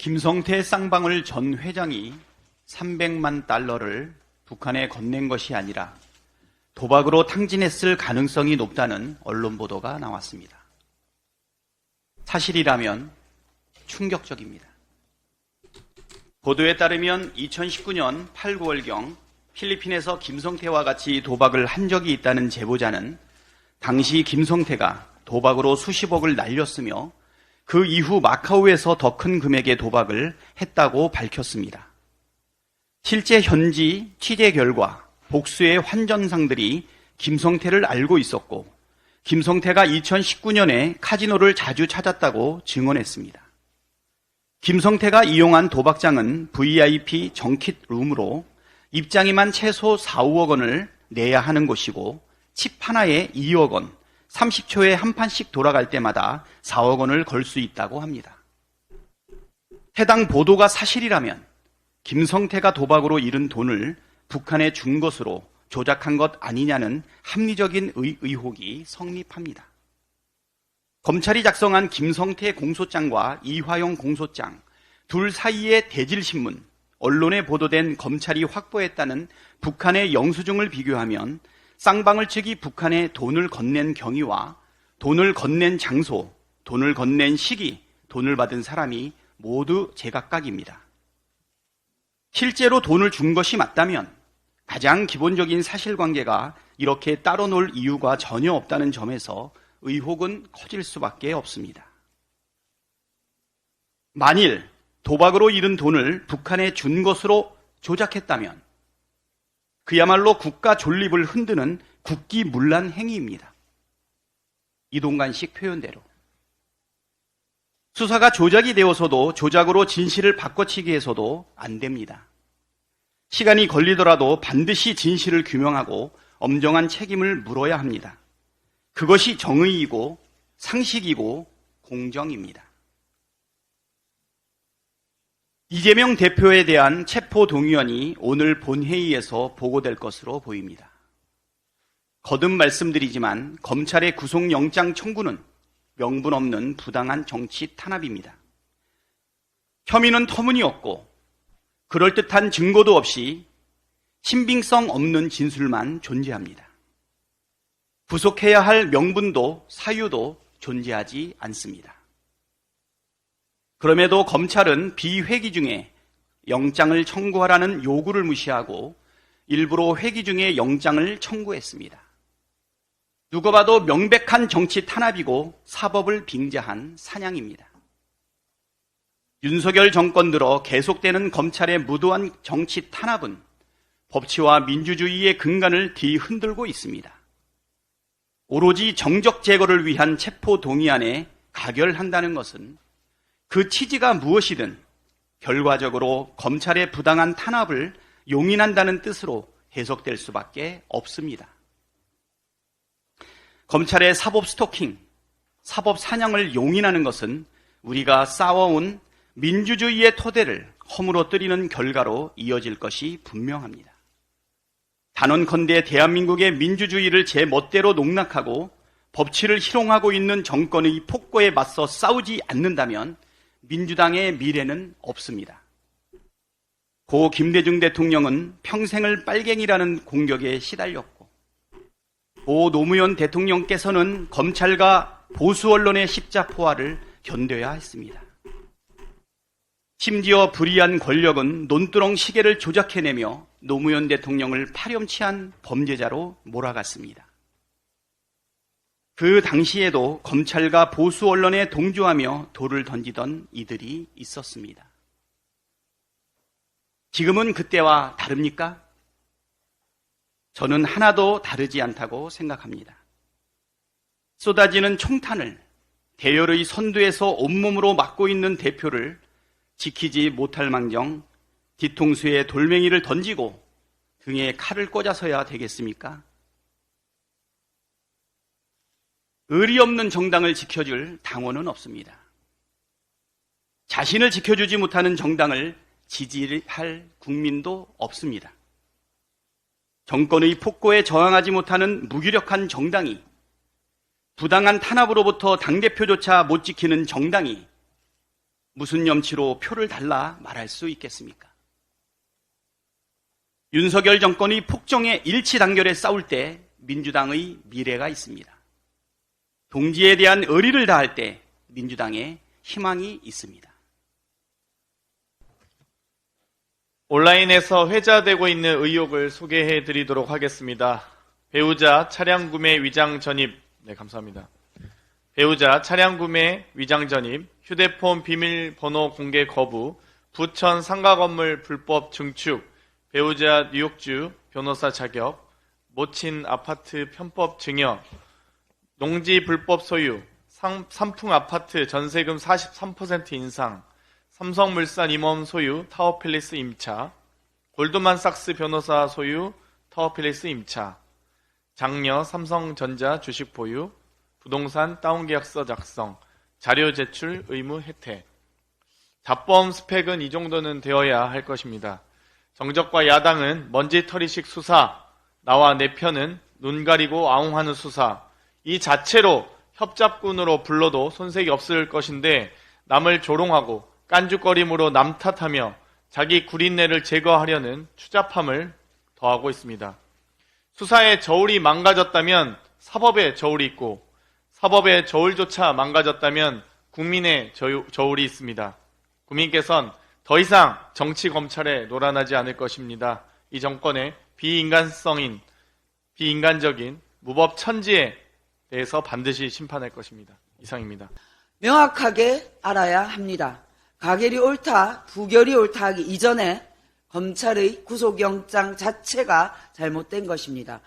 김성태 쌍방울 전 회장이 300만 달러를 북한에 건넨 것이 아니라 도박으로 탕진했을 가능성이 높다는 언론 보도가 나왔습니다. 사실이라면 충격적입니다. 보도에 따르면 2019년 8, 9월경 필리핀에서 김성태와 같이 도박을 한 적이 있다는 제보자는 당시 김성태가 도박으로 수십억을 날렸으며 그 이후 마카오에서 더 큰 금액의 도박을 했다고 밝혔습니다. 실제 현지 취재 결과 복수의 환전상들이 김성태를 알고 있었고 김성태가 2019년에 카지노를 자주 찾았다고 증언했습니다. 김성태가 이용한 도박장은 VIP 정킷 룸으로 입장료만 최소 4, 5억 원을 내야 하는 곳이고 칩 하나에 2억 원, 30초에 한 판씩 돌아갈 때마다 4억 원을 걸 수 있다고 합니다. 해당 보도가 사실이라면 김성태가 도박으로 잃은 돈을 북한에 준 것으로 조작한 것 아니냐는 합리적인 의혹이 성립합니다. 검찰이 작성한 김성태 공소장과 이화영 공소장 둘 사이의 대질신문, 언론에 보도된 검찰이 확보했다는 북한의 영수증을 비교하면 쌍방울 측이 북한에 돈을 건넨 경위와 돈을 건넨 장소, 돈을 건넨 시기, 돈을 받은 사람이 모두 제각각입니다. 실제로 돈을 준 것이 맞다면 가장 기본적인 사실관계가 이렇게 따로 놀 이유가 전혀 없다는 점에서 의혹은 커질 수밖에 없습니다. 만일 도박으로 잃은 돈을 북한에 준 것으로 조작했다면 그야말로 국가 존립을 흔드는 국기문란 행위입니다. 이동관식 표현대로. 수사가 조작이 되어서도 조작으로 진실을 바꿔치기 해서도 안 됩니다. 시간이 걸리더라도 반드시 진실을 규명하고 엄정한 책임을 물어야 합니다. 그것이 정의이고 상식이고 공정입니다. 이재명 대표에 대한 체포동의안이 오늘 본회의에서 보고될 것으로 보입니다. 거듭 말씀드리지만 검찰의 구속영장 청구는 명분 없는 부당한 정치 탄압입니다. 혐의는 터무니없고 그럴듯한 증거도 없이 신빙성 없는 진술만 존재합니다. 구속해야 할 명분도 사유도 존재하지 않습니다. 그럼에도 검찰은 비회기 중에 영장을 청구하라는 요구를 무시하고 일부러 회기 중에 영장을 청구했습니다. 누가 봐도 명백한 정치 탄압이고 사법을 빙자한 사냥입니다. 윤석열 정권 들어 계속되는 검찰의 무도한 정치 탄압은 법치와 민주주의의 근간을 뒤흔들고 있습니다. 오로지 정적 제거를 위한 체포동의안에 가결한다는 것은 그 취지가 무엇이든 결과적으로 검찰의 부당한 탄압을 용인한다는 뜻으로 해석될 수밖에 없습니다. 검찰의 사법 스토킹, 사법 사냥을 용인하는 것은 우리가 쌓아온 민주주의의 토대를 허물어뜨리는 결과로 이어질 것이 분명합니다. 단언컨대 대한민국의 민주주의를 제 멋대로 농락하고 법치를 희롱하고 있는 정권의 폭거에 맞서 싸우지 않는다면 민주당의 미래는 없습니다. 고 김대중 대통령은 평생을 빨갱이라는 공격에 시달렸고 고 노무현 대통령께서는 검찰과 보수 언론의 십자포화를 견뎌야 했습니다. 심지어 불의한 권력은 논두렁 시계를 조작해내며 노무현 대통령을 파렴치한 범죄자로 몰아갔습니다. 그 당시에도 검찰과 보수 언론에 동조하며 돌을 던지던 이들이 있었습니다. 지금은 그때와 다릅니까? 저는 하나도 다르지 않다고 생각합니다. 쏟아지는 총탄을 대열의 선두에서 온몸으로 막고 있는 대표를 지키지 못할 망정 뒤통수에 돌멩이를 던지고 등에 칼을 꽂아서야 되겠습니까? 의리 없는 정당을 지켜줄 당원은 없습니다. 자신을 지켜주지 못하는 정당을 지지할 국민도 없습니다. 정권의 폭거에 저항하지 못하는 무기력한 정당이, 부당한 탄압으로부터 당대표조차 못 지키는 정당이 무슨 염치로 표를 달라 말할 수 있겠습니까? 윤석열 정권이 폭정의 일치단결에 싸울 때 민주당의 미래가 있습니다. 동지에 대한 의리를 다할 때 민주당의 희망이 있습니다. 온라인에서 회자되고 있는 의혹을 소개해 드리도록 하겠습니다. 배우자 차량 구매 위장 전입, 네, 감사합니다. 배우자 차량 구매 위장 전입, 휴대폰 비밀번호 공개 거부, 부천 상가 건물 불법 증축, 배우자 뉴욕주 변호사 자격, 모친 아파트 편법 증여, 농지 불법 소유, 삼풍 아파트 전세금 43% 인상, 삼성물산 임원 소유 타워팰리스 임차, 골드만삭스 변호사 소유 타워팰리스 임차, 장녀 삼성전자 주식 보유, 부동산 다운계약서 작성, 자료 제출 의무 혜택. 자범 스펙은 이 정도는 되어야 할 것입니다. 정적과 야당은 먼지털이식 수사, 나와 내 편은 눈 가리고 아웅하는 수사, 이 자체로 협잡군으로 불러도 손색이 없을 것인데 남을 조롱하고 깐죽거림으로 남 탓하며 자기 구린내를 제거하려는 추잡함을 더하고 있습니다. 수사의 저울이 망가졌다면 사법의 저울이 있고 사법의 저울조차 망가졌다면 국민의 저울이 있습니다. 국민께서는 더 이상 정치 검찰에 놀아나지 않을 것입니다. 이 정권의 비인간적인 무법 천지에 대해서 반드시 심판할 것입니다. 이상입니다. 명확하게 알아야 합니다. 가결이 옳다, 부결이 옳다 하기 이전에 검찰의 구속영장 자체가 잘못된 것입니다.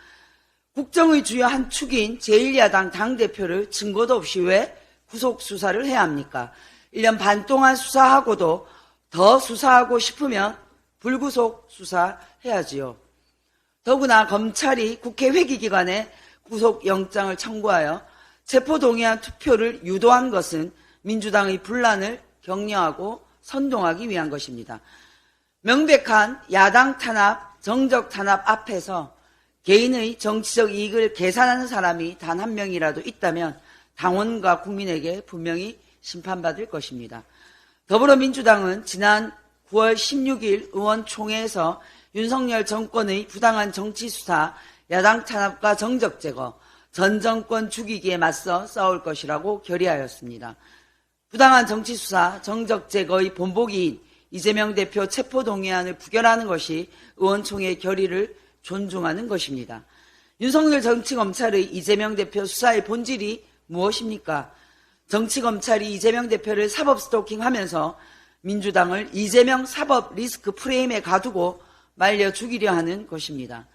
국정의 주요 한 축인 제1야당 당대표를 증거도 없이 왜 구속수사를 해야 합니까? 1년 반 동안 수사하고도 더 수사하고 싶으면 불구속 수사해야지요. 더구나 검찰이 국회 회기기간에 구속영장을 청구하여 체포동의안 투표를 유도한 것은 민주당의 분란을 격려하고 선동하기 위한 것입니다. 명백한 야당 탄압, 정적 탄압 앞에서 개인의 정치적 이익을 계산하는 사람이 단 한 명이라도 있다면 당원과 국민에게 분명히 심판받을 것입니다. 더불어민주당은 지난 9월 16일 의원총회에서 윤석열 정권의 부당한 정치수사, 야당 탄압과 정적 제거, 전 정권 죽이기에 맞서 싸울 것이라고 결의하였습니다. 부당한 정치수사, 정적 제거의 본보기인 이재명 대표 체포동의안을 부결하는 것이 의원총회의 결의를 존중하는 것입니다. 윤석열 정치검찰의 이재명 대표 수사의 본질이 무엇입니까? 정치검찰이 이재명 대표를 사법 스토킹하면서 민주당을 이재명 사법 리스크 프레임에 가두고 말려 죽이려 하는 것입니다.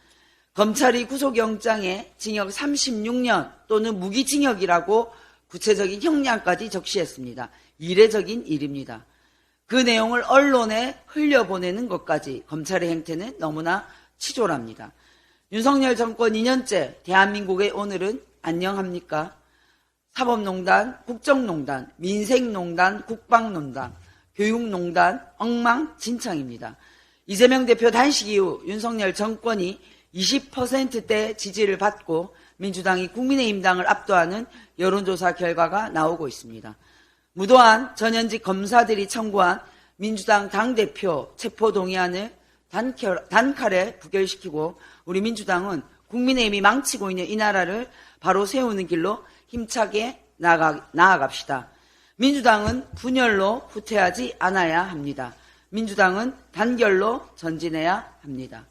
검찰이 구속영장에 징역 36년 또는 무기징역이라고 구체적인 형량까지 적시했습니다. 이례적인 일입니다. 그 내용을 언론에 흘려보내는 것까지 검찰의 행태는 너무나 치졸합니다. 윤석열 정권 2년째 대한민국의 오늘은 안녕합니까? 사법농단, 국정농단, 민생농단, 국방농단, 교육농단, 엉망진창입니다. 이재명 대표 단식 이후 윤석열 정권이 20%대 지지를 받고 민주당이 국민의힘당을 압도하는 여론조사 결과가 나오고 있습니다. 무도한 전현직 검사들이 청구한 민주당 당대표 체포동의안을 단칼에 부결시키고 우리 민주당은 국민의힘이 망치고 있는 이 나라를 바로 세우는 길로 힘차게 나아갑시다. 민주당은 분열로 후퇴하지 않아야 합니다. 민주당은 단결로 전진해야 합니다.